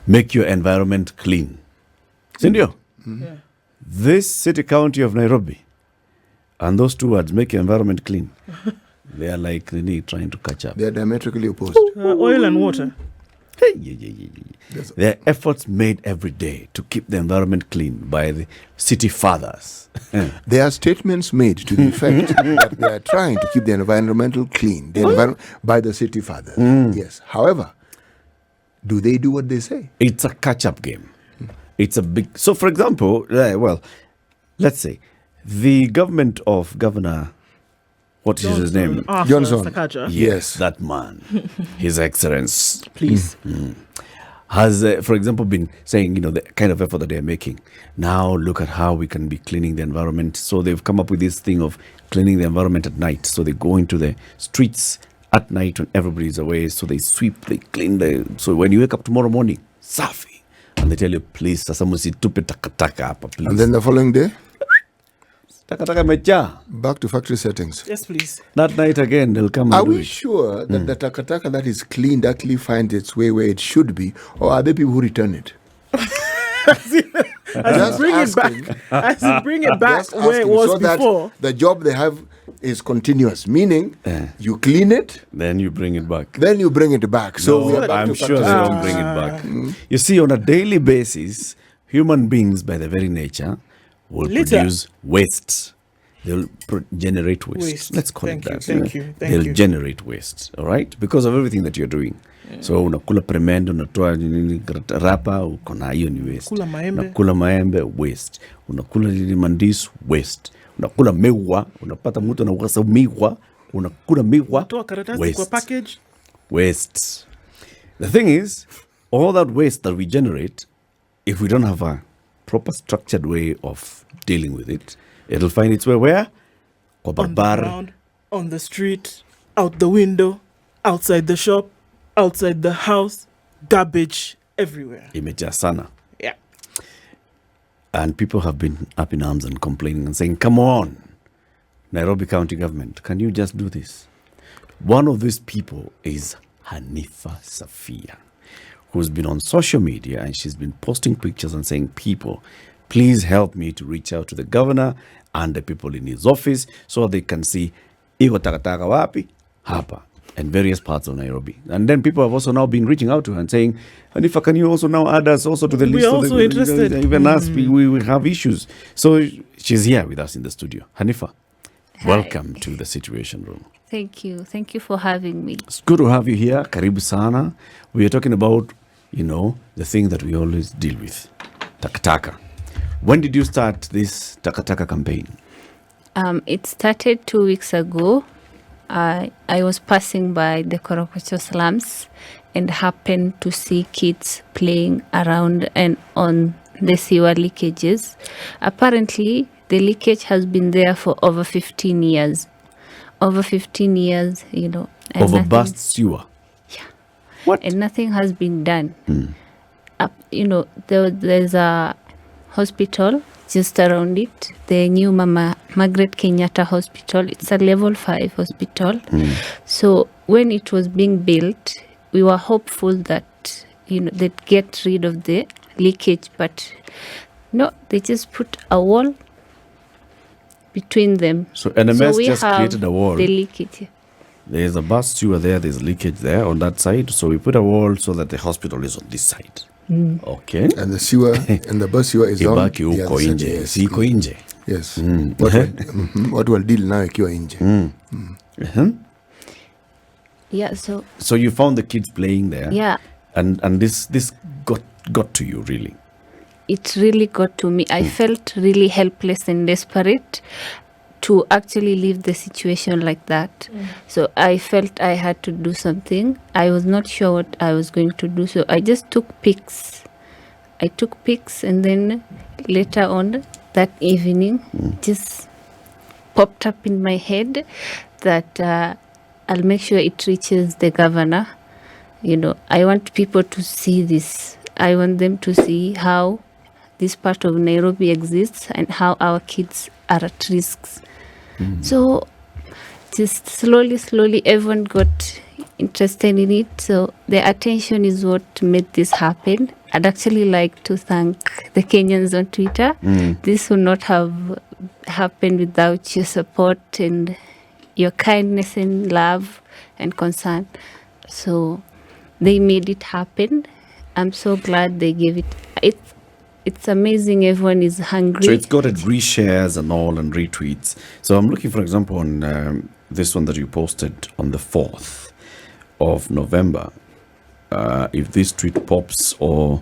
make your environment clean. Sindio? Yeah. This city county of Nairobi, and those two words, make your environment clean, they are like really trying to catch up. They are diametrically opposed. Oil and water. There are efforts made every day to keep the environment clean by the city fathers. There are statements made to the effect that they are trying to keep the environmental clean by the city fathers. Yes. However, do they do what they say? It's a catch-up game. It's a big... So, for example, let's say the government of Governor... What is his name? Johnson. Sakaja. Yes, that man. His Excellence. Please. Has, for example, been saying, the kind of effort that they're making. Now look at how we can be cleaning the environment. So they've come up with this thing of cleaning the environment at night. So they go into the streets at night when everybody's away. So they sweep, they clean so when you wake up tomorrow morning, safi. And they tell you, please, sasa musitupe takataka hapa, please. And then the following day, takataka meja. Back to factory settings. Yes, please. That night again, they'll come Are and do we it. sure that the takataka that is cleaned actually finds its way where it should be, or are there people who return it? As in bring it back Just where it asking, was so before. that the job they have is continuous, meaning you clean it, Then you bring it back. then you bring it back. So we are back I'm to sure they factory don't settings. bring it back. You see, on a daily basis, human beings, by their very nature, will Litter. produce waste. They'll generate waste. Waste. Let's call Thank it you, that. thank you, thank They'll you. generate waste, all right? Because of everything that you're doing. So unakula peremende, unatoa nini rapa, uko na hiyo ni waste. Kula maembe. Unakula maembe, waste. Unakula nini mandis, waste. Unakula miwa, unapata mtu anawasa miwa, unakula miwa, Toa karatasi kwa package. waste. The thing is, all that waste that we generate, if we don't have a proper structured way of dealing with it, it'll find its way where? Kwa On the barbar. ground, on the street, out the window, outside the shop, outside the house, garbage everywhere. Imejaa sana. Yeah. And people have been up in arms and complaining and saying, come on, Nairobi County government, can you just do this? One of these people is Hanifa Safia, who's been on social media and she's been posting pictures and saying, people, please help me to reach out to the governor and the people in his office so they can see iko takataka wapi hapa and various parts of Nairobi. And then people have also now been reaching out to her and saying, Hanifa, can you also now add us also to the We list? are also interested. Even us, we have issues. So she's here with us in the studio. Hanifa, Hi. welcome to the Situation Room. Thank you. Thank you for having me. It's good to have you here. Karibu sana. We are talking about, the thing that we always deal with, takataka. When did you start this takataka campaign? It started 2 weeks ago. I was passing by the Coronation slums and happened to see kids playing around and on the sewer leakages. Apparently, the leakage has been there for over 15 years. Over 15 years, and Over nothing- burst sewer. Yeah. What? And nothing has been done. There's a hospital just around it, the new Mama Margaret Kenyatta Hospital. It's a level 5 hospital. So when it was being built, we were hopeful that they'd get rid of the leakage, but no, they just put a wall between them. So NMS we just have created a wall. the leakage. There's a burst sewer there, there's leakage there on that side. So we put a wall so that the hospital is on this side. Okay. And the sewer and the bus sewer is on Ibaki the huko other side. nje. Yes. Si iko nje. Yes. What will deal now ikiwa nje? Yeah, so So you found the kids playing there. yeah, And this got to you really. it really got to me. I felt really helpless and desperate to actually leave the situation like that. So I felt I had to do something. I was not sure what I was going to do. So I just took pics. And then later on that evening, just popped up in my head that I'll make sure it reaches the governor. I want people to see this. I want them to see how this part of Nairobi exists and how our kids are at risks. So just slowly, everyone got interested in it. So the attention is what made this happen. I'd actually like to thank the Kenyans on Twitter. This would not have happened without your support and your kindness and love and concern. So they made it happen. I'm so glad they gave it. It's amazing. Everyone is hungry. So it's got reshares and all and retweets. So I'm looking, for example, on this one that you posted on the 4th of November. If this tweet pops or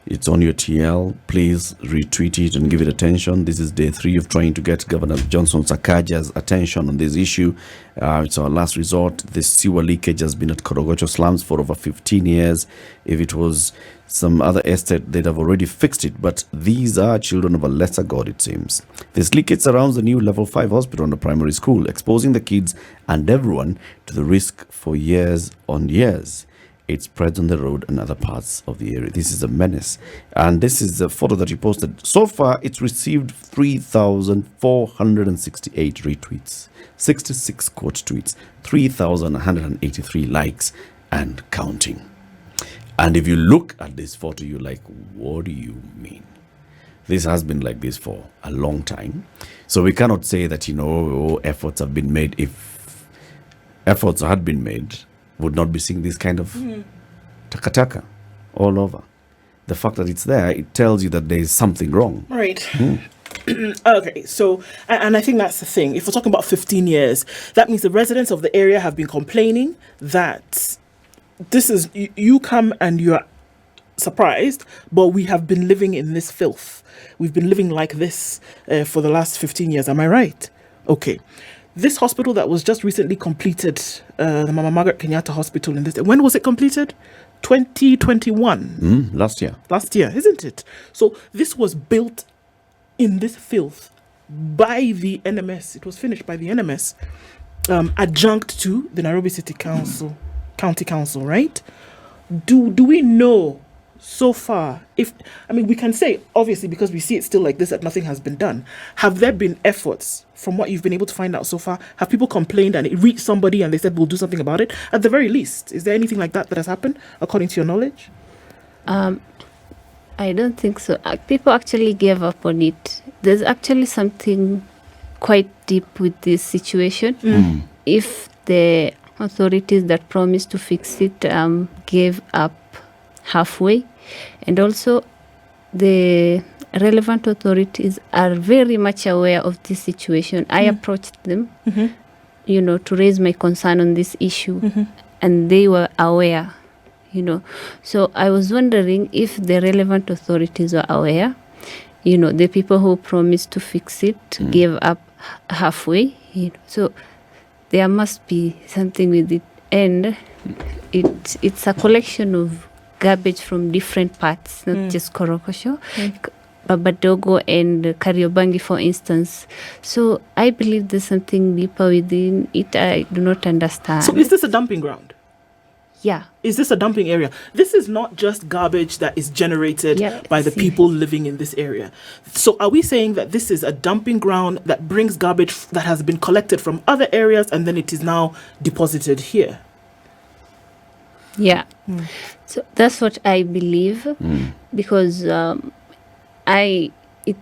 it's on your TL, please retweet it and give it attention. This is day 3 of trying to get Governor Johnson Sakaja's attention on this issue. It's our last resort. This sewer leakage has been at Coronation slums for over 15 years. If it was some other estate, they'd have already fixed it. But these are children of a lesser God, it seems. This leakage surrounds the new level 5 hospital and the primary school, exposing the kids and everyone to the risk for years on years. It spreads on the road and other parts of the area. This is a menace. And this is the photo that you posted. So far, it's received 3,468 retweets, 66 quote tweets, 3,183 likes, and counting. And if you look at this photo, you're like, what do you mean? This has been like this for a long time. So we cannot say that, efforts have been made. If efforts had been made, would not be seeing this kind of takataka all over. The fact that it's there, it tells you that there is something wrong. Right. Okay, so, and I think that's the thing. If we're talking about 15 years, that means the residents of the area have been complaining that this is, you come and you're surprised, but we have been living in this filth. We've been living like this for the last 15 years. Am I right? Okay. This hospital that was just recently completed, the Mama Margaret Kenyatta Hospital in this, when was it completed? 2021. Last year. Last year, isn't it? So this was built in this filth by the NMS. It was finished by the NMS, adjunct to the Nairobi City Council, County Council, right? Do we know so far, we can say, obviously, because we see it still like this, that nothing has been done. Have there been efforts from what you've been able to find out so far? Have people complained and it reached somebody and they said, we'll do something about it? At the very least, is there anything like that has happened, according to your knowledge? I don't think so. People actually gave up on it. There's actually something quite deep with this situation. If the authorities that promised to fix it gave up halfway, and also the relevant authorities are very much aware of this situation. I approached them, to raise my concern on this issue, and they were aware, So I was wondering if the relevant authorities were aware, the people who promised to fix it gave up halfway, So there must be something with it, and it's a collection of garbage from different parts, not just Korokosho, Babadogo and Kariobangi, for instance. So I believe there's something deeper within it. I do not understand. So is this a dumping ground? Yeah. Is this a dumping area? This is not just garbage that is generated by the people living in this area. So are we saying that this is a dumping ground that brings garbage that has been collected from other areas and then it is now deposited here? Yeah. So that's what I believe, because it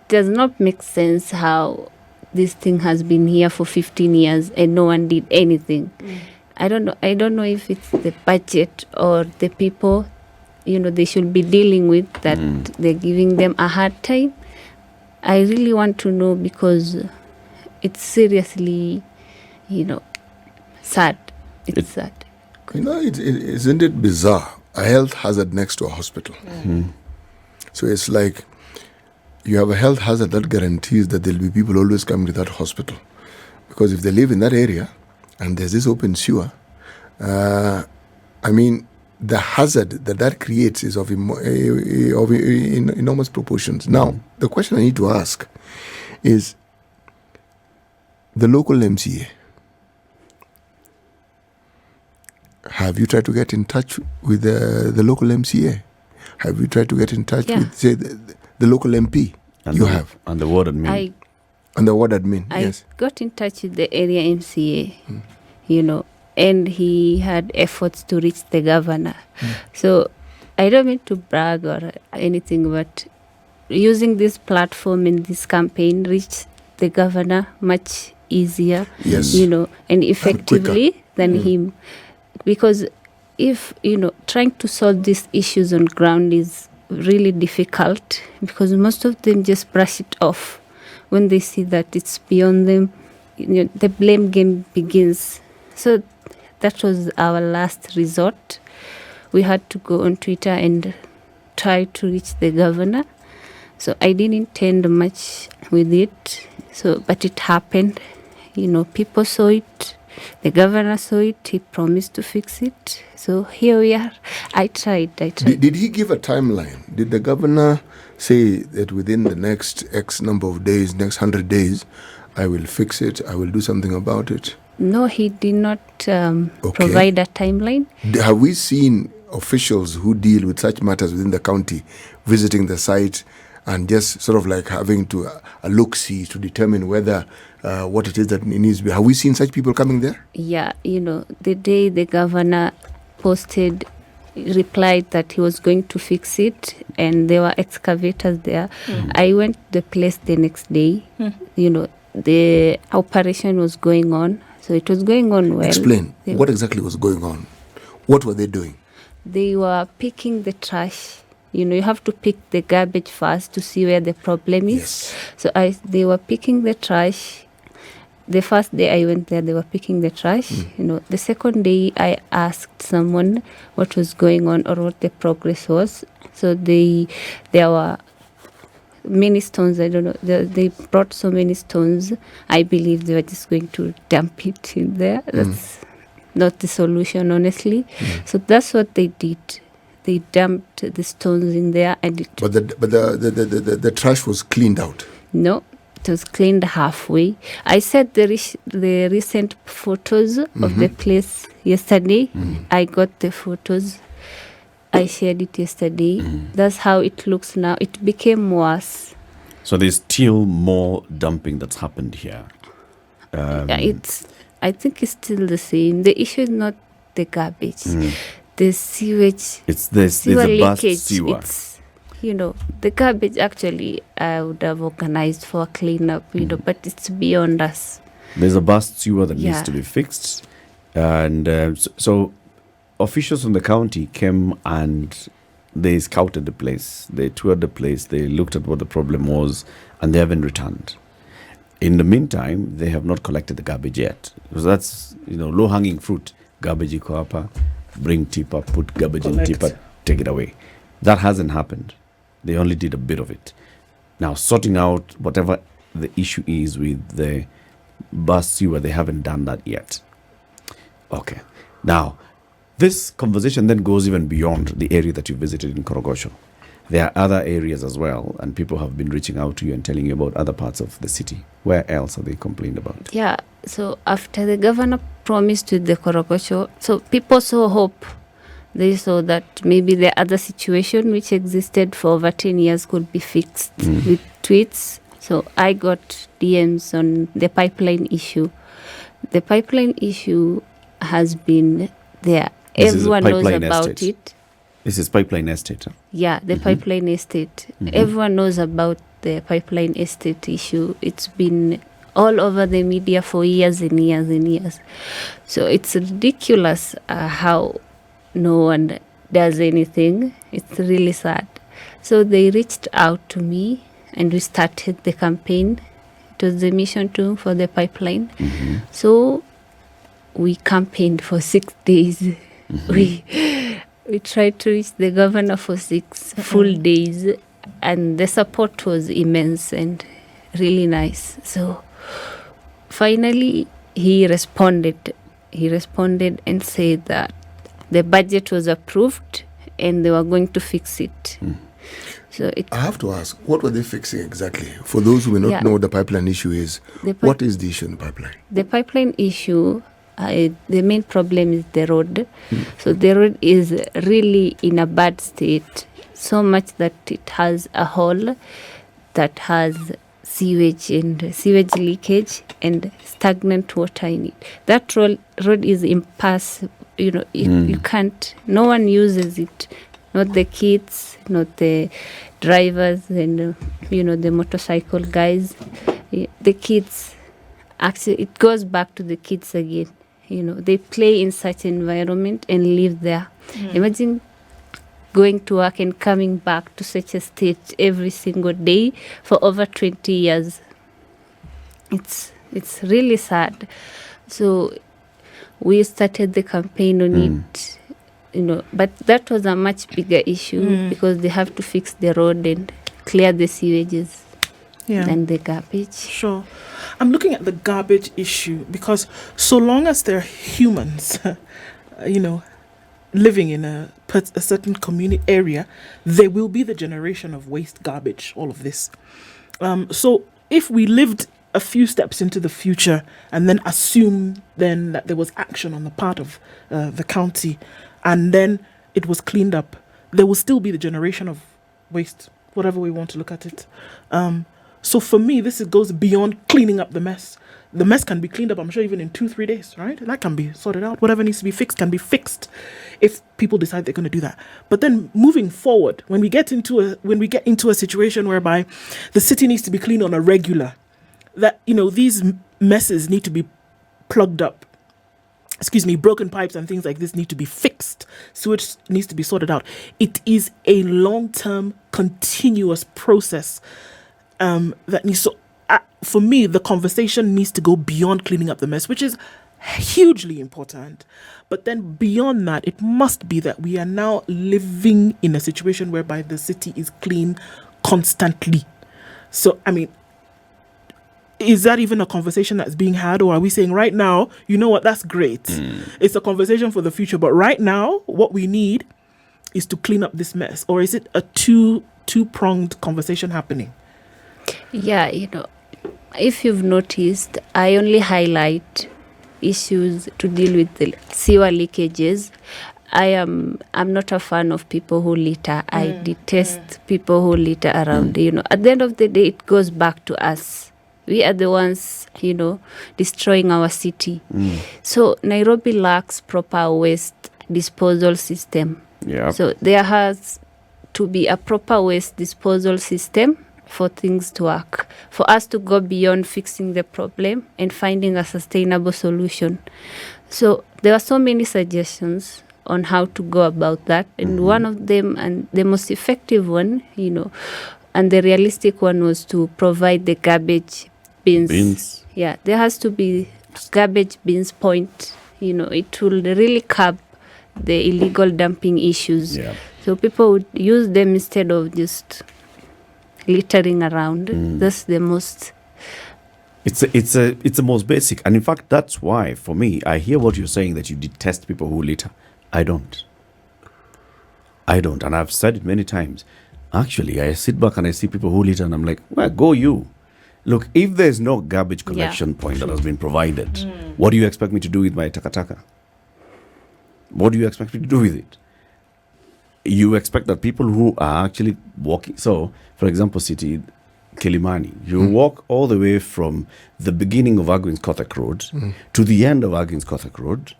does not make sense how this thing has been here for 15 years and no one did anything. I don't know if it's the budget or the people, they should be dealing with that they're giving them a hard time. I really want to know, because it's seriously, sad. It's sad. Isn't it bizarre? A health hazard next to a hospital. So it's like you have a health hazard that guarantees that there'll be people always coming to that hospital. Because if they live in that area and there's this open sewer, the hazard that creates is of enormous proportions. Now, the question I need to ask is the local MCA. Have you tried to get in touch with the local MCA? Have you tried to get in touch with, say, the local MP? And have. And the ward admin. And the ward admin, I yes. got in touch with the area MCA, you know, and he had efforts to reach the governor. So I don't mean to brag or anything, but using this platform in this campaign reached the governor much easier, Yes. you know, and quicker. effectively than him. Because if, you know, trying to solve these issues on ground is really difficult, because most of them just brush it off when they see that it's beyond them. You know, the blame game begins. So that was our last resort. We had to go on Twitter and try to reach the governor. So I didn't intend much with it. So, but it happened. You know, people saw it. The governor saw it. He promised to fix it. So here we are. I tried. Did he give a timeline? Did the governor say that within the next X number of days, next 100 days, I will fix it, I will do something about it? No, he did not provide a timeline. Have we seen officials who deal with such matters within the county visiting the site and just sort of like having to a look-see to determine whether what it is that needs to be? Have we seen such people coming there? Yeah, you know, the day the governor replied that he was going to fix it, and there were excavators there. I went to the place the next day. You know, the operation was going on, so it was going on well. Explain. What exactly was going on? What were they doing? They were picking the trash. You know, you have to pick the garbage first to see where the problem is. Yes. So they were picking the trash. The first day I went there, they were picking the trash. You know, the second day I asked someone what was going on or what the progress was. So there were many stones. I don't know. They brought so many stones. I believe they were just going to dump it in there. That's not the solution, honestly. So that's what they did. They dumped the stones in there, and But the trash was cleaned out. No, it was cleaned halfway. I said the recent photos of the place yesterday. I got the photos. I shared it yesterday. That's how it looks now. It became worse. So there's still more dumping that's happened here. I think it's still the same. The issue is not the garbage. The sewage. There's a burst leakage. sewer. It's, you know, the garbage actually I would have organized for a cleanup, you know, but it's beyond us. There's a burst sewer that needs to be fixed. And so officials from the county came and they scouted the place. They toured the place. They looked at what the problem was, and they haven't returned. In the meantime, they have not collected the garbage yet. Because that's, you know, low-hanging fruit. Garbage iko hapa, bring tipper, put garbage in tipper, take it away. That hasn't happened. They only did a bit of it. Now, sorting out whatever the issue is with the bus sewer, they haven't done that yet. Okay. Now, this conversation then goes even beyond the area that you visited in Coronation. There are other areas as well, and people have been reaching out to you and telling you about other parts of the city. Where else are they complained about? Yeah, so after the governor promised with the Coronation, so people saw hope. They saw that maybe the other situation which existed for over 10 years could be fixed with tweets. So I got DMs on the pipeline issue. The pipeline issue has been there. Everyone knows about it. This is Pipeline Estate. Huh? Yeah, the Pipeline Estate. Everyone knows about the Pipeline Estate issue. It's been all over the media for years and years and years. So it's ridiculous how no one does anything. It's really sad. So they reached out to me and we started the campaign. It was the mission too for the pipeline. So we campaigned for 6 days. We tried to reach the governor for 6 full days, and the support was immense and really nice. So finally he responded. He responded and said that the budget was approved and they were going to fix it. So I have to ask, what were they fixing exactly? For those who may not know what the pipeline issue is, what is the issue in the pipeline? The pipeline issue, the main problem is the road. So the road is really in a bad state, so much that it has a hole that has sewage and sewage leakage and stagnant water in it. That road is impassable. You can't. No one uses it. Not the kids, not the drivers, and the motorcycle guys. The kids. Actually, it goes back to the kids again. They play in such environment and live there. Imagine going to work and coming back to such a state every single day for over 20 years. It's really sad. So we started the campaign on it, but that was a much bigger issue because they have to fix the road and clear the sewages and the garbage. Sure. I'm looking at the garbage issue because so long as there are humans, living in a certain community area, there will be the generation of waste, garbage, all of this. So if we lived a few steps into the future and then assume then that there was action on the part of the county and then it was cleaned up, there will still be the generation of waste, whatever we want to look at it. So for me, this goes beyond cleaning up the mess. The mess can be cleaned up, I'm sure, even in 2-3 days, right? That can be sorted out. Whatever needs to be fixed can be fixed if people decide they're going to do that. But then moving forward, when we get into a situation whereby the city needs to be cleaned on a regular, that these messes need to be plugged up. Broken pipes and things like this need to be fixed. Sewage needs to be sorted out. It is a long-term, continuous process that needs to. For me, the conversation needs to go beyond cleaning up the mess, which is hugely important. But then beyond that, it must be that we are now living in a situation whereby the city is clean constantly. So, is that even a conversation that's being had, or are we saying right now, that's great. It's a conversation for the future, but right now, what we need is to clean up this mess? Or is it a two-pronged conversation happening? Yeah, if you've noticed, I only highlight issues to deal with the sewer leakages. I'm not a fan of people who litter. I detest people who litter around. At the end of the day, it goes back to us. We are the ones, destroying our city. So Nairobi lacks proper waste disposal system. Yeah. So there has to be a proper waste disposal system for things to work, for us to go beyond fixing the problem and finding a sustainable solution. So there are so many suggestions on how to go about that. And one of them, and the most effective one, and the realistic one, was to provide the garbage bins. Yeah, there has to be garbage bins point. It will really curb the illegal dumping issues. Yeah. So people would use them instead of just littering around. That's the most. It's the most basic, and in fact, that's why for me, I hear what you're saying that you detest people who litter. I don't, and I've said it many times. Actually, I sit back and I see people who litter, and I'm like, well, go you. Look, if there's no garbage collection point that has been provided, what do you expect me to do with my takataka? What do you expect me to do with it? You expect that people who are actually walking, so for example, City Kilimani, you walk all the way from the beginning of Agwins Kothak Road to the end of Agwins Kothak Road,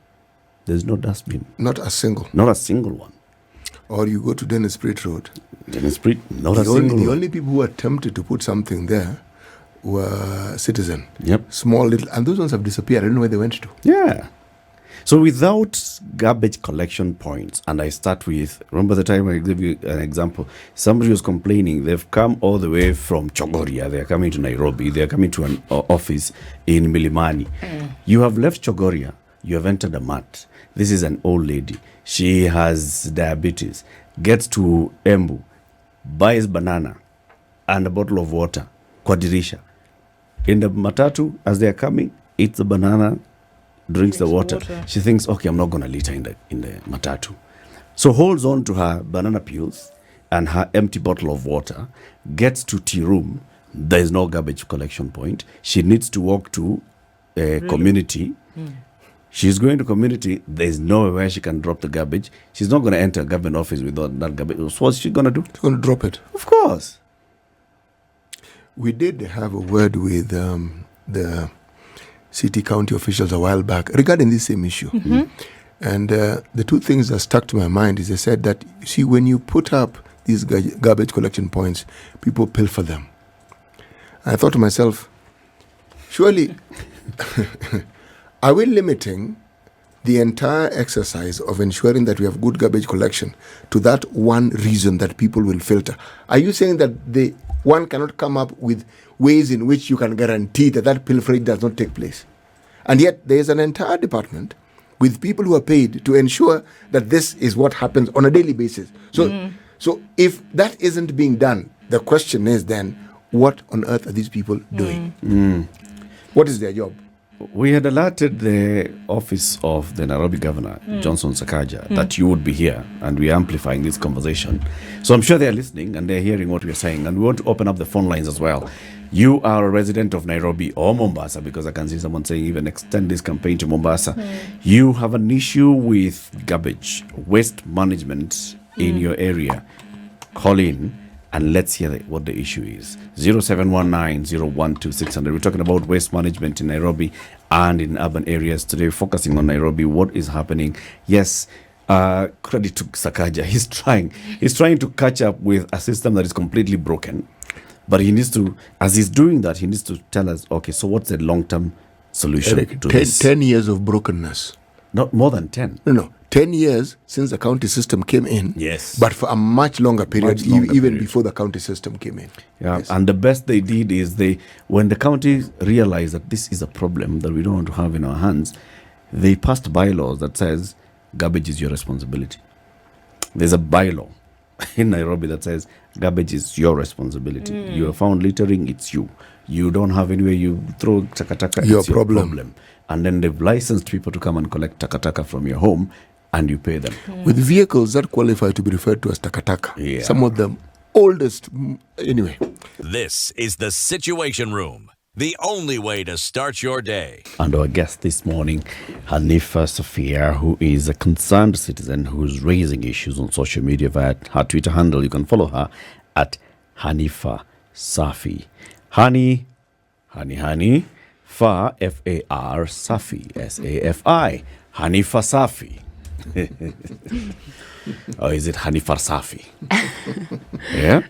there's no dustbin. Not a single. Not a single one. Or you go to Dennis Pritt Road. Dennis Pritt, not a single The one. only people who attempted to put something there were Citizen. Yep. Small little, and those ones have disappeared. I don't know where they went to. Yeah. So without garbage collection points, and I start with, remember the time I gave you an example, somebody was complaining, they've come all the way from Chogoria, they're coming to Nairobi, they're coming to an office in Milimani. You have left Chogoria, you have entered a mat. This is an old lady. She has diabetes, gets to Embu, buys banana and a bottle of water, kwa dirisha. In the matatu, as they're coming, eats the banana, drinks the water. She thinks, okay, I'm not going to litter in the matatu. So holds on to her banana peels and her empty bottle of water, gets to tea room. There is no garbage collection point. She needs to walk to a community. She's going to community. There's nowhere where she can drop the garbage. She's not going to enter a government office without that garbage. So what's she going to do? She's going to drop it. Of course. We did have a word with the city county officials a while back regarding this same issue. And the two things that stuck to my mind is they said that, see, when you put up these garbage collection points, people pilfer them. I thought to myself, surely, are we limiting the entire exercise of ensuring that we have good garbage collection to that one reason that people will filter? Are you saying that one cannot come up with ways in which you can guarantee that pilfering does not take place? And yet there is an entire department with people who are paid to ensure that this is what happens on a daily basis. So if that isn't being done, the question is then, what on earth are these people doing? What is their job? We had alerted the office of the Nairobi governor, Johnson Sakaja, that you would be here, and we are amplifying this conversation. So I'm sure they're listening and they're hearing what we're saying, and we want to open up the phone lines as well. You are a resident of Nairobi or Mombasa, because I can see someone saying even extend this campaign to Mombasa. You have an issue with garbage, waste management in your area. Call in and let's hear what the issue is. 0719-012-600. We're talking about waste management in Nairobi and in urban areas today, focusing on Nairobi. What is happening? Yes, credit to Sakaja. He's trying to catch up with a system that is completely broken. But he needs to, as he's doing that, he needs to tell us, okay, so what's the long-term solution Eric, to this? 10 years of brokenness. Not more than 10. No. 10 years since the county system came in. Yes. But for a much longer period, even before the county system came in. Yeah, Yes. and the best they did is when the county realized that this is a problem that we don't want to have in our hands, they passed bylaws that says garbage is your responsibility. There's a bylaw in Nairobi that says garbage is your responsibility. You are found littering, it's you. You don't have anywhere you throw takataka, Your it's problem. your problem. And then they've licensed people to come and collect takataka from your home, and you pay them. With vehicles that qualify to be referred to as takataka. Yeah. Some of them oldest. Anyway. This is the Situation Room, the only way to start your day. And our guest this morning, Hanifa Safia, who is a concerned citizen who's raising issues on social media via her Twitter handle. You can follow her at Hanifa Safi. Hani, Fa, F-A-R, Safi, S-A-F-I. Hanifa Safi. Or is it Hanifa Safi? Yeah.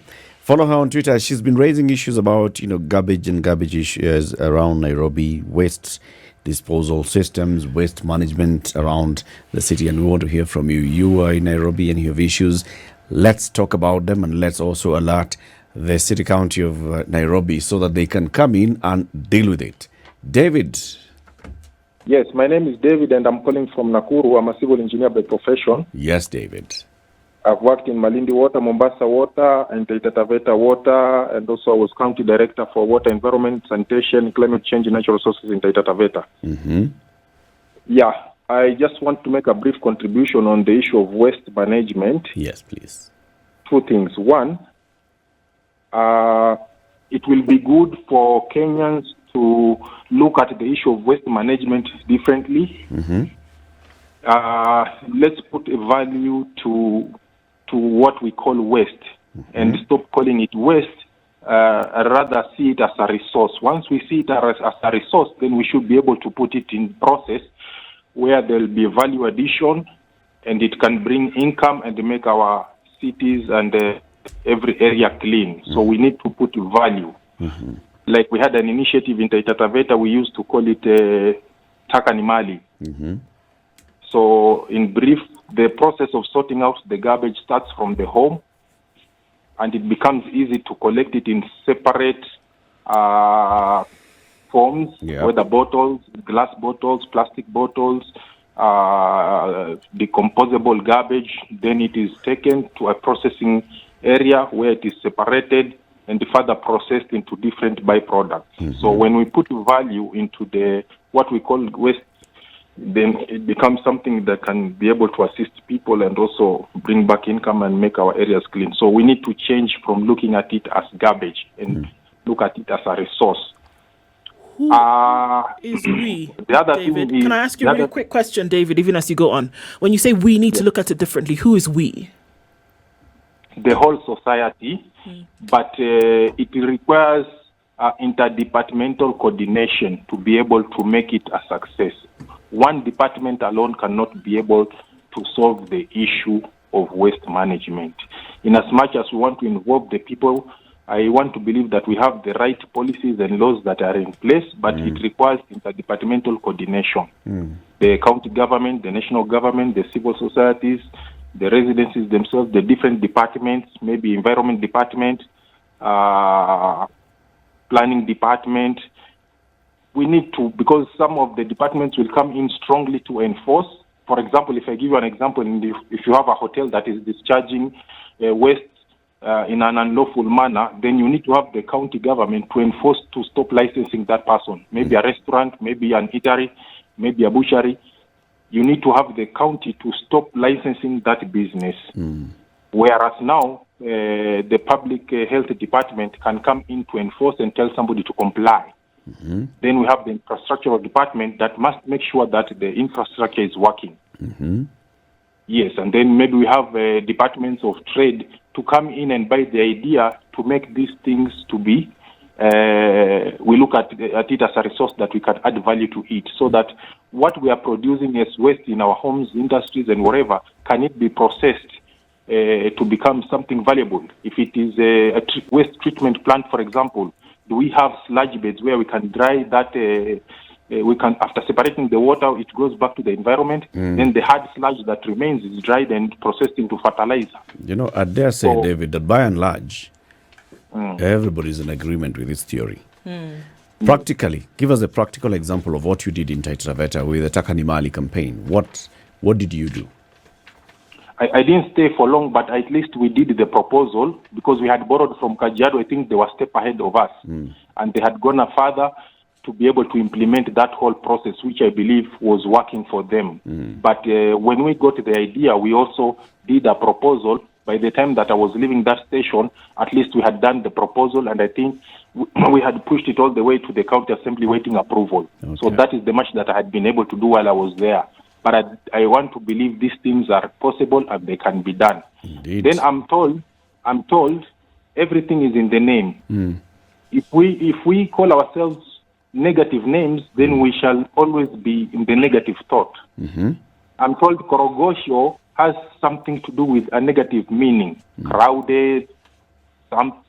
Follow her on Twitter. She's been raising issues about, garbage and garbage issues around Nairobi, waste disposal systems, waste management around the city. And we want to hear from you. You are in Nairobi and you have issues. Let's talk about them, and let's also alert the city county of Nairobi so that they can come in and deal with it. David. Yes, my name is David and I'm calling from Nakuru. I'm a civil engineer by profession. Yes, David. I've worked in Malindi Water, Mombasa Water, and Taita Taveta Water, and also I was county director for water, environment, sanitation, climate change, and natural resources in Taita Taveta. Yeah, I just want to make a brief contribution on the issue of waste management. Yes, please. Two things. One, it will be good for Kenyans to look at the issue of waste management differently. Let's put a value to what we call waste and stop calling it waste. Rather see it as a resource. Once we see it as a resource, then we should be able to put it in process where there will be a value addition and it can bring income and make our cities and every area clean. So we need to put value. Like we had an initiative in Taita Taveta, we used to call it Takanimali. So in brief, the process of sorting out the garbage starts from the home, and it becomes easy to collect it in separate forms, whether bottles, glass bottles, plastic bottles, decomposable garbage. Then it is taken to a processing area where it is separated and further processed into different byproducts. So when we put value into what we call waste, then it becomes something that can be able to assist people and also bring back income and make our areas clean. So we need to change from looking at it as garbage and look at it as a resource. Who is we, the other David? thing is, can I ask you a really quick question, David, even as you go on? When you say we need to look at it differently, who is we? The whole society, but it requires interdepartmental coordination to be able to make it a success. One department alone cannot be able to solve the issue of waste management. In as much as we want to involve the people, I want to believe that we have the right policies and laws that are in place, but it requires interdepartmental coordination. The county government, the national government, the civil societies, the residencies themselves, the different departments, maybe environment department, planning department. We need to, because some of the departments will come in strongly to enforce. For example, if I give you an example, if you have a hotel that is discharging waste in an unlawful manner, then you need to have the county government to enforce to stop licensing that person. Maybe a restaurant, maybe an eatery, maybe a butchery. You need to have the county to stop licensing that business. Whereas now, the public health department can come in to enforce and tell somebody to comply. Then we have the infrastructural department that must make sure that the infrastructure is working. Yes, and then maybe we have departments of trade to come in and buy the idea to make these things to be. We look at it as a resource that we can add value to it, so that what we are producing as waste in our homes, industries, and wherever, can it be processed to become something valuable? If it is a waste treatment plant, for example, do we have sludge beds where we can dry that? We can, after separating the water, it goes back to the environment. Then the hard sludge that remains is dried and processed into fertilizer. You know, I dare say, David, that by and large, everybody's in agreement with this theory. Practically, give us a practical example of what you did in Taita Taveta with the Takanimali campaign. What did you do? I didn't stay for long, but at least we did the proposal because we had borrowed from Kajiado. I think they were a step ahead of us, and they had gone further to be able to implement that whole process, which I believe was working for them. But when we got the idea, we also did a proposal. By the time that I was leaving that station, at least we had done the proposal, and I think we had pushed it all the way to the county assembly waiting approval. Okay. So that is the much that I had been able to do while I was there. But I want to believe these things are possible and they can be done. Indeed. Then I'm told everything is in the name. If we call ourselves negative names, then we shall always be in the negative thought. I'm told Korogosho has something to do with a negative meaning. Crowded, not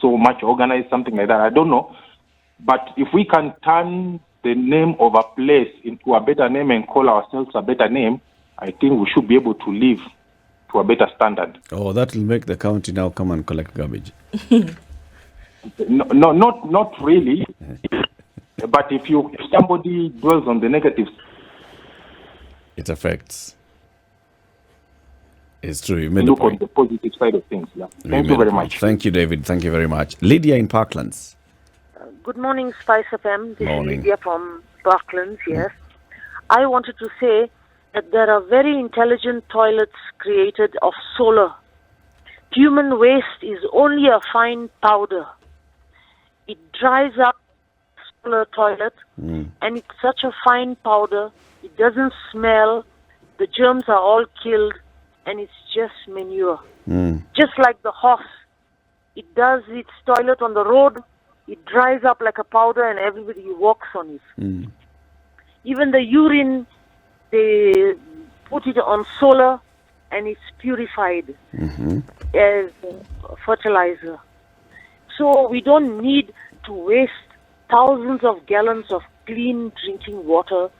so much organized, something like that. I don't know. But if we can turn the name of a place into a better name and call ourselves a better name, I think we should be able to live to a better standard. Oh, that will make the county now come and collect garbage. No, not really. But if somebody dwells on the negatives, it affects. It's true. You made look a on point. the positive side of things. Yeah. Thank you very much. Thank you, David. Thank you very much. Lydia in Parklands. Good morning, SpiceFM. This Morning. is Lydia from Parklands, yes. I wanted to say that there are very intelligent toilets created of solar. Human waste is only a fine powder. It dries up solar toilet, and it's such a fine powder. It doesn't smell. The germs are all killed, and it's just manure. Just like the horse, it does its toilet on the road. It dries up like a powder, and everybody walks on it. Even the urine, they put it on solar, and it's purified as fertilizer. So we don't need to waste thousands of gallons of clean drinking water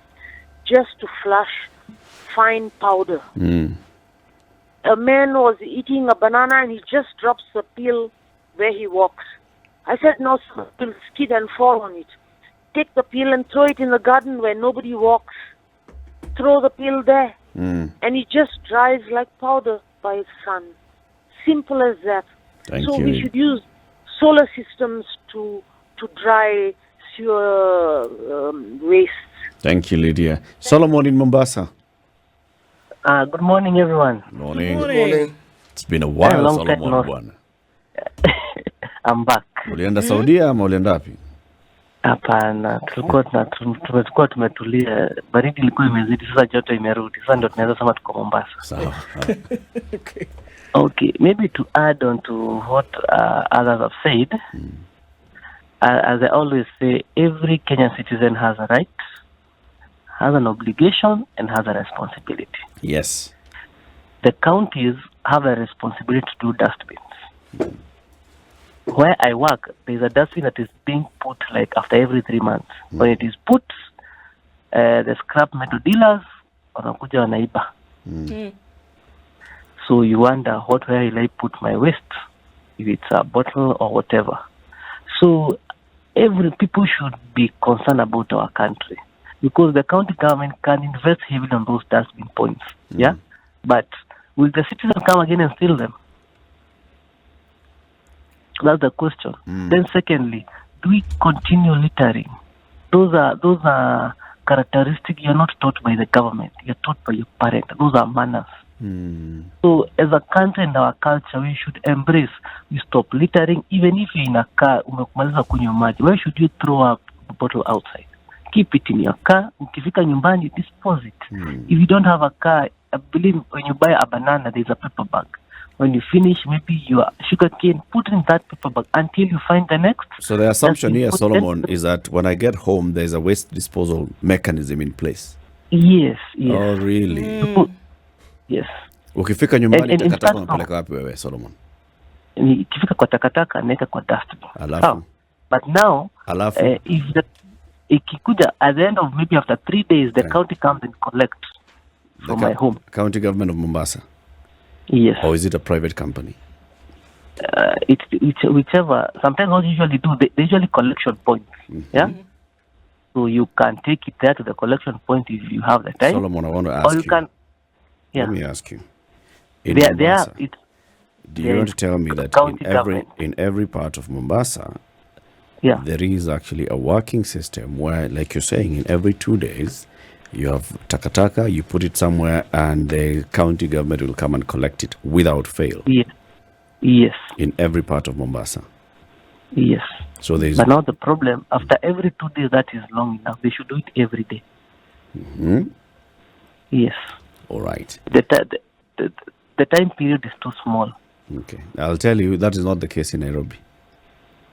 just to flush fine powder. A man was eating a banana and he just drops the peel where he walks. I said, no, sir, you'll skid and fall on it. Take the peel and throw it in the garden where nobody walks. Throw the peel there. And it just dries like powder by the sun. Simple as that. Thank so you. we should use solar systems to dry sewer wastes. Thank you, Lydia. Solomon in Mombasa. Good morning, everyone. Morning. Morning. It's been a while, long time Solomon no- bwana. I'm back. Ulienda Saudia ama ulienda wapi? Hapana, tumekuwa tumetulia, baridi ilikuwa imezidi, sasa joto imerudi. Sasa ndio tunaweza sema tuko Mombasa. Sawa. Okay. Okay, maybe to add on to what others have said, as I always say, every Kenyan citizen has a right, has an obligation, and has a responsibility. Yes. The counties have a responsibility to do dustbins. Where I work, there's a dustbin that is being put like after every 3 months. When it is put, the scrap metal dealers wanakuja wanaiba. So you wonder, where will I put my waste? If it's a bottle or whatever. So every people should be concerned about our country, because the county government can invest heavily on those dustbin points. Yeah, but will the citizens come again and steal them? That's the question. Then secondly, do we continue littering? Those are characteristics you're not taught by the government. You're taught by your parent. Those are manners. So as a country and our culture, we should embrace. We stop littering. Even if you're in a car, umekumaliza kunywa maji, why should you throw up a bottle outside? Keep it in your car. Ukifika nyumbani, dispose it. If you don't have a car, I believe when you buy a banana, there's a paper bag. When you finish, maybe your sugar cane, put in that paper bag until you find the next. So the assumption here, Solomon, is that when I get home, there's a waste disposal mechanism in place. Yes. Oh, really? Yes. Ukifika nyumbani, And in takataka fact, unapeleka wapi wewe, Solomon? Ikifika kwa takataka, naeka kwa dustbin. Alafu? But now, ikikuja at the end of maybe after 3 days, the county comes and collects from my home. County government of Mombasa? Yes. Or is it a private company? It's whichever. Sometimes what you usually do, they usually collection points. Yeah. So you can take it there to the collection point if you have the time. Solomon, I want to ask or you can. Yeah. Let me ask you. Do you want to tell me that in every part of Mombasa, there is actually a working system where, like you're saying, in every 2 days, you have takataka, you put it somewhere, and the county government will come and collect it without fail? Yes. In every part of Mombasa? Yes. So there's. But now the problem, after every 2 days, that is long enough. They should do it every day. Yes. All right. The time period is too small. Okay. I'll tell you, that is not the case in Nairobi.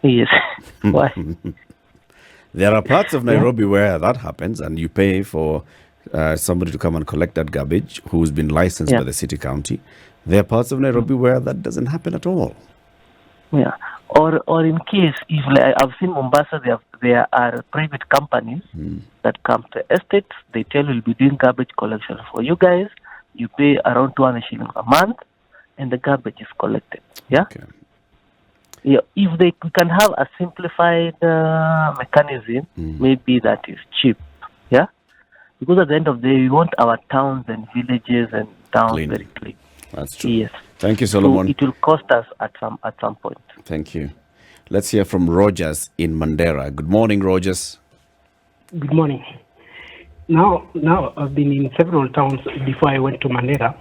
Yes. Why? There are parts of Nairobi where that happens, and you pay for somebody to come and collect that garbage who's been licensed by the city county. There are parts of Nairobi where that doesn't happen at all. Yeah. Or in case, if I've seen Mombasa, there are private companies that come to estates. They tell you, we'll be doing garbage collection for you guys. You pay around 200 shillings a month, and the garbage is collected. Yeah. Okay. Yeah. If we can have a simplified mechanism, maybe that is cheap. Yeah. Because at the end of the day, we want our towns and villages and towns clean. Very clean. That's true. Yes. Thank you, Solomon. So it will cost us at some point. Thank you. Let's hear from Rogers in Mandera. Good morning, Rogers. Good morning. Now I've been in several towns before I went to Mandera.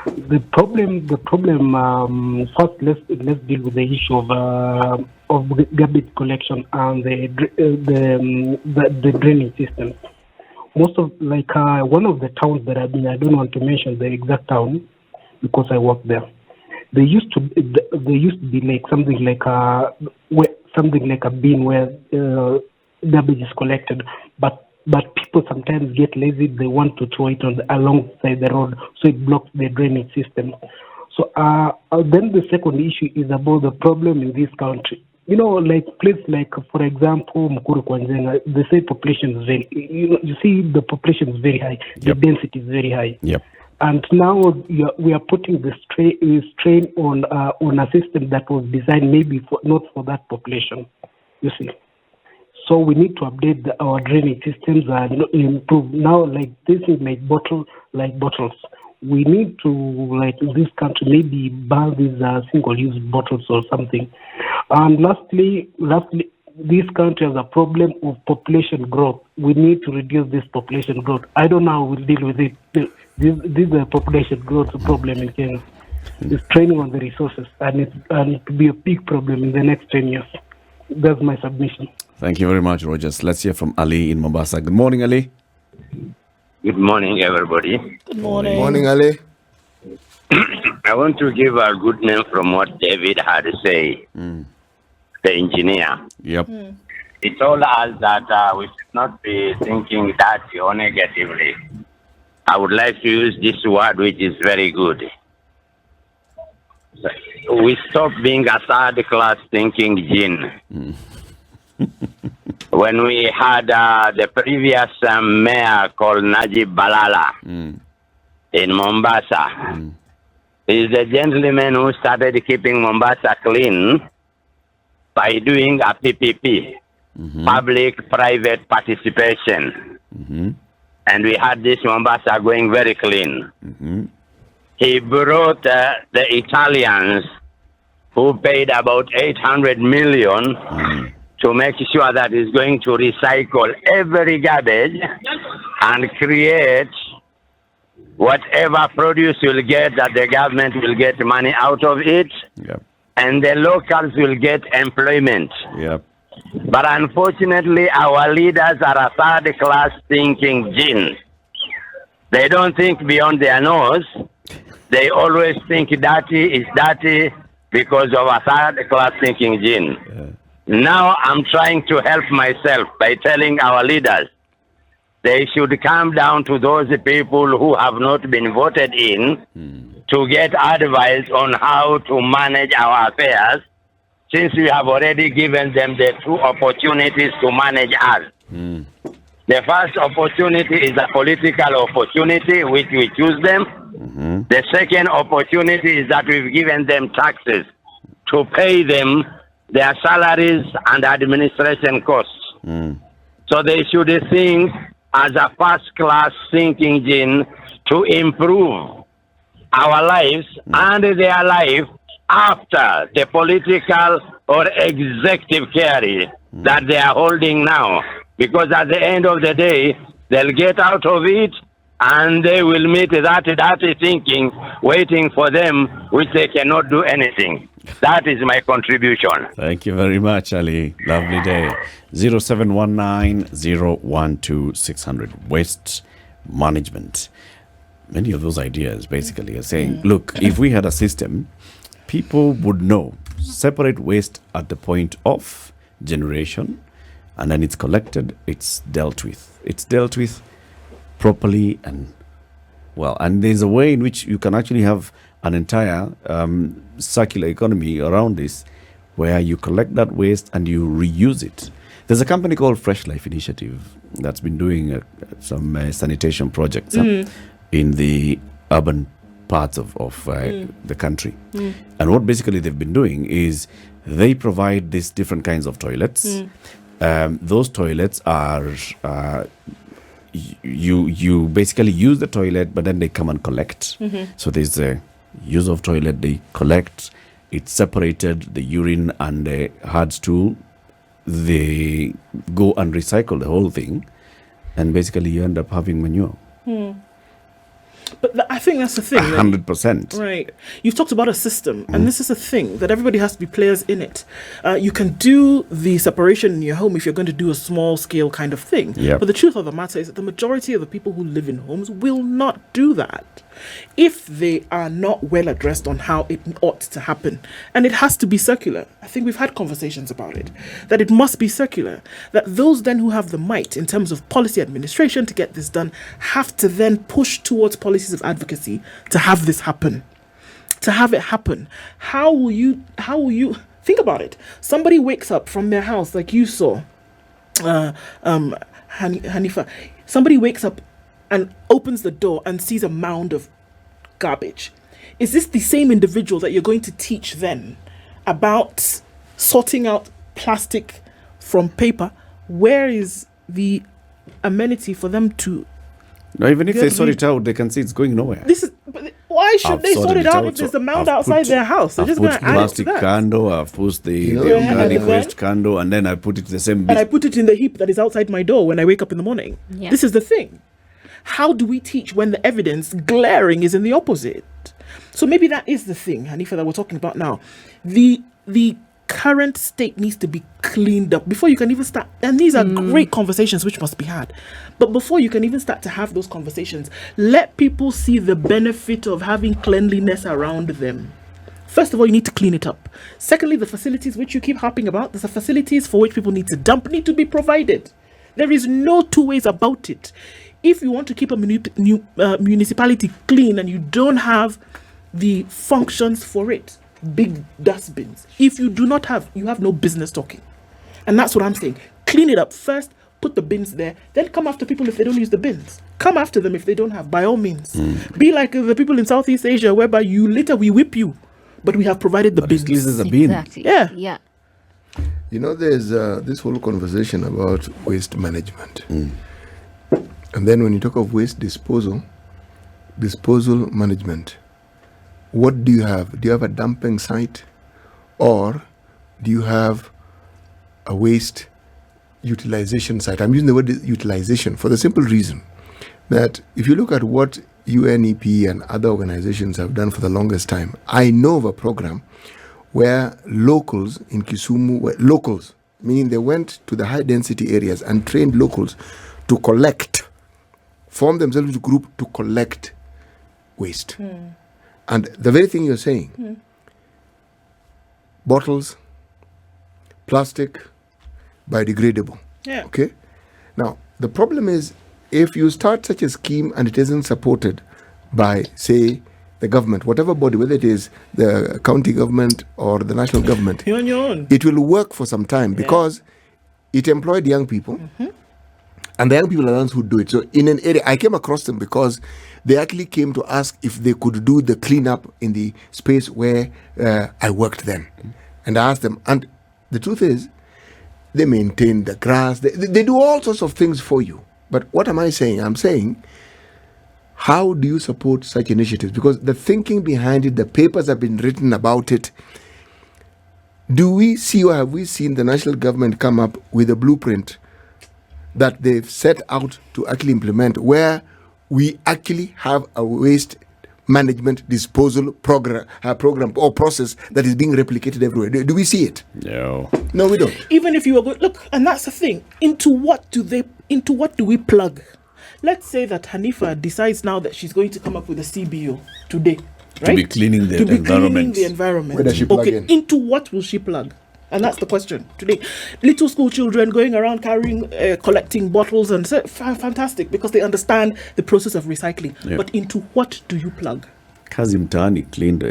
The problem. First, let's deal with the issue of garbage collection and the draining system. Most of one of the towns that I've been, I don't want to mention the exact town because I work there. There used to be like something like a bin where garbage is collected, but people sometimes get lazy. They want to throw it alongside the road, so it blocks the drainage system. So then the second issue is about the problem in this country. You know, like places like, for example, Mukuru Kwanzenga, they say population is very. You see, the population is very high. The density is very high. Yep. And now we are putting the strain on a system that was designed maybe not for that population. You see, so we need to update our drainage systems and improve. Now, like this is like bottles. We need to, like in this country, maybe ban these single-use bottles or something. And lastly, this country has a problem of population growth. We need to reduce this population growth. I don't know how we'll deal with it. This is a population growth problem in Kenya. It's training on the resources, and it will be a big problem in the next 10 years. That's my submission. Thank you very much, Rogers. Let's hear from Ali in Mombasa. Good morning, Ali. Good morning, everybody. Good morning. Morning, Ali. I want to give a good name from what David had to say, the engineer. Yep. He told us that we should not be thinking dirty or negatively. I would like to use this word, which is very good. We stop being a third-class thinking gene. When we had the previous mayor called Najib Balala in Mombasa, he's the gentleman who started keeping Mombasa clean by doing a PPP, public-private participation. And we had this Mombasa going very clean. He brought the Italians who paid about 800 million to make sure that he's going to recycle every garbage and create whatever produce you'll get, that the government will get money out of it, and the locals will get employment. But unfortunately, our leaders are a third-class thinking gene. They don't think beyond their nose. They always think dirty is dirty because of a third-class thinking gene. Now I'm trying to help myself by telling our leaders they should come down to those people who have not been voted in to get advice on how to manage our affairs, since we have already given them the two opportunities to manage us. The first opportunity is a political opportunity, which we choose them. The second opportunity is that we've given them taxes to pay them their salaries and administration costs. So they should think as a first-class thinking gene to improve our lives and their life after the political or executive carry that they are holding now. Because at the end of the day, they'll get out of it and they will meet that dirty thinking waiting for them, which they cannot do anything. That is my contribution. Thank you very much, Ali. Lovely day. 0719-012-600. Waste management. Many of those ideas basically are saying, look, if we had a system, people would know, separate waste at the point of generation, and then it's collected, it's dealt with. It's dealt with properly and well. And there's a way in which you can actually have an entire circular economy around this, where you collect that waste and you reuse it. There's a company called Fresh Life Initiative that's been doing some sanitation projects in the urban parts of the country. And what basically they've been doing is they provide these different kinds of toilets. Those toilets are you basically use the toilet, but then they come and collect. So there's a use of toilet, they collect, it's separated, the urine and the hard stool, they go and recycle the whole thing, and basically you end up having manure. But I think that's the thing. 100%. Right. You've talked about a system, and this is a thing that everybody has to be players in it. You can do the separation in your home if you're going to do a small scale kind of thing. But the truth of the matter is that the majority of the people who live in homes will not do that if they are not well addressed on how it ought to happen. And it has to be circular. I think we've had conversations about it, that it must be circular, that those then who have the might in terms of policy administration to get this done have to then push towards policies of advocacy to have this happen, to have it happen. How will you think about it? Somebody wakes up from their house, like you saw, Hanifa. Somebody wakes up and opens the door and sees a mound of garbage. Is this the same individual that you're going to teach then about sorting out plastic from paper? Where is the amenity for them to... No, even if they sort it out, they can see it's going nowhere. Why should they sort it out if there's a mound outside their house? They're just going to add plastic to that. candle, I've put the organic waste candle, and then I put it in the same bin. And I put it in the heap that is outside my door when I wake up in the morning. This is the thing. How do we teach when the evidence glaring is in the opposite? So maybe that is the thing, Hanifa, that we're talking about now. The current state needs to be cleaned up before you can even start. And these are great conversations which must be had. But before you can even start to have those conversations, let people see the benefit of having cleanliness around them. First of all, you need to clean it up. Secondly, the facilities which you keep harping about, there's facilities for which people need to dump, need to be provided. There is no two ways about it. If you want to keep a municipality clean and you don't have the functions for it, big dustbins. If you do not have, you have no business talking. And that's what I'm saying. Clean it up first, put the bins there, then come after people if they don't use the bins. Come after them if they don't have, by all means. Be like the people in Southeast Asia, whereby you later we whip you, but we have provided the bins. At least there's a bin. Exactly. Yeah. Yeah. You know, there's this whole conversation about waste management. And then when you talk of waste disposal management, what do you have? Do you have a dumping site? Or do you have a waste utilization site? I'm using the word utilization for the simple reason that if you look at what UNEP and other organizations have done for the longest time, I know of a program where locals in Kisumu were locals, meaning they went to the high density areas and trained locals to collect, form themselves into a group to collect waste. And the very thing you're saying, bottles, plastic, biodegradable. Yeah. Okay? Now, the problem is if you start such a scheme and it isn't supported by, say, the government, whatever body, whether it is the county government or the national government, You're on your own. it will work for some time because it employed young people. And the young people are the ones who do it. So in an area, I came across them because they actually came to ask if they could do the cleanup in the space where I worked then. And I asked them, and the truth is, they maintain the grass. They do all sorts of things for you. But what am I saying? I'm saying, how do you support such initiatives? Because the thinking behind it, the papers have been written about it. Do we see or have we seen the national government come up with a blueprint that they've set out to actually implement where we actually have a waste management disposal program or process that is being replicated everywhere? Do we see it? No. No, we don't. Even if you were good, look, and that's the thing. Into what do we plug? Let's say that Hanifa decides now that she's going to come up with a CBO today, right? To be cleaning the environment. Where does she plug in? Into what will she plug? And that's the question today. Little school children going around carrying, collecting bottles and fantastic because they understand the process of recycling. Yep. But into what do you plug? Kazi Mtaani cleaned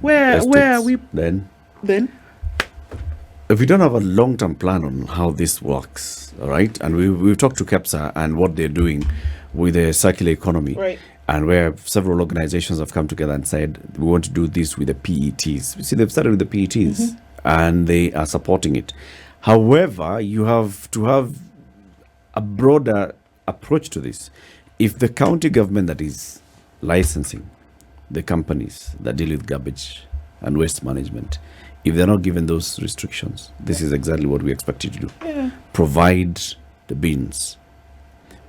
Where are we then? If we don't have a long-term plan on how this works, all right, and we've talked to KEPSA and what they're doing with the circular economy, right, and where several organizations have come together and said, we want to do this with the PETs. You see, they've started with the PETs, and they are supporting it. However, you have to have a broader approach to this. If the county government that is licensing the companies that deal with garbage and waste management, if they're not given those restrictions, this is exactly what we expect you to do. Provide the bins.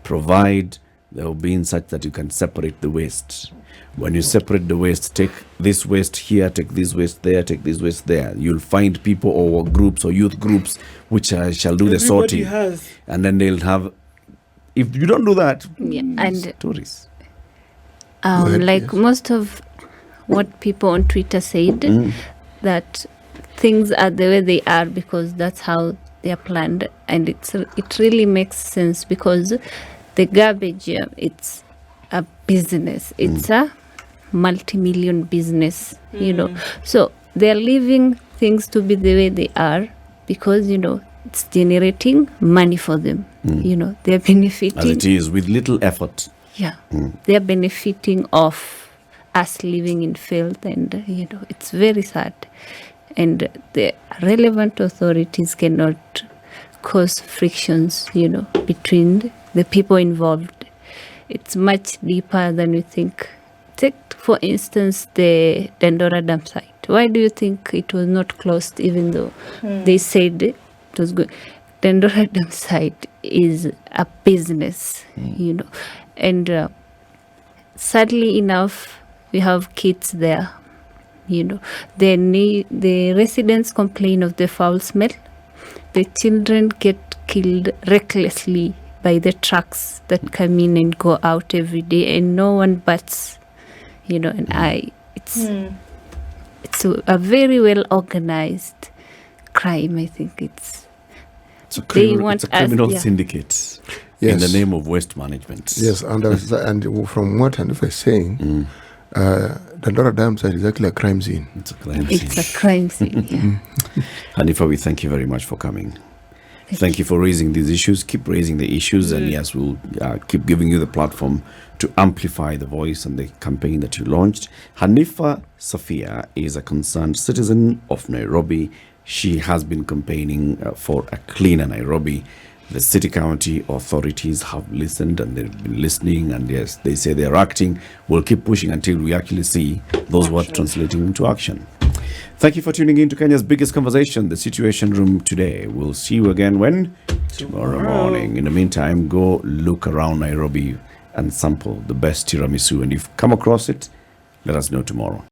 Provide the bins such that you can separate the waste. When you separate the waste, take this waste here, take this waste there, take this waste there. You'll find people or groups or youth groups which shall do the sorting. And then they'll have, if you don't do that, and stories. Most of what people on Twitter said, that things are the way they are because that's how they are planned, and it really makes sense because the garbage, it's a business, it's a multi-million business, you know, so they're leaving things to be the way they are because, you know, it's generating money for them, you know, they're benefiting. As it is, with little effort. They're benefiting off us living in filth, and, you know, it's very sad. And the relevant authorities cannot cause frictions, you know, between the people involved. It's much deeper than we think. Take, for instance, the Dandora dam site. Why do you think it was not closed even though they said it was good? Dandora dam site is a business, you know. And sadly enough, we have kids there, you know. The residents complain of the foul smell. The children get killed recklessly by the trucks that come in and go out every day, and no one bats, you know. And it's a very well organized crime. I think it's a criminal syndicate in the name of waste management. Yes, and from what Hanifa is saying, the Ndora Dam site is actually a crime scene. It's a crime scene. It's a crime scene. Yeah. Hanifa, we thank you very much for coming. Thank you for raising these issues. Keep raising the issues, and yes, we'll keep giving you the platform to amplify the voice and the campaign that you launched. Hanifa Safia is a concerned citizen of Nairobi. She has been campaigning for a cleaner Nairobi. The city-county authorities have listened, and they've been listening, and yes, they say they're acting. We'll keep pushing until we actually see those words translating into action. Thank you for tuning in to Kenya's biggest conversation, the Situation Room today. We'll see you again when? Tomorrow morning. In the meantime, go look around Nairobi and sample the best tiramisu. And if you come across it, let us know tomorrow.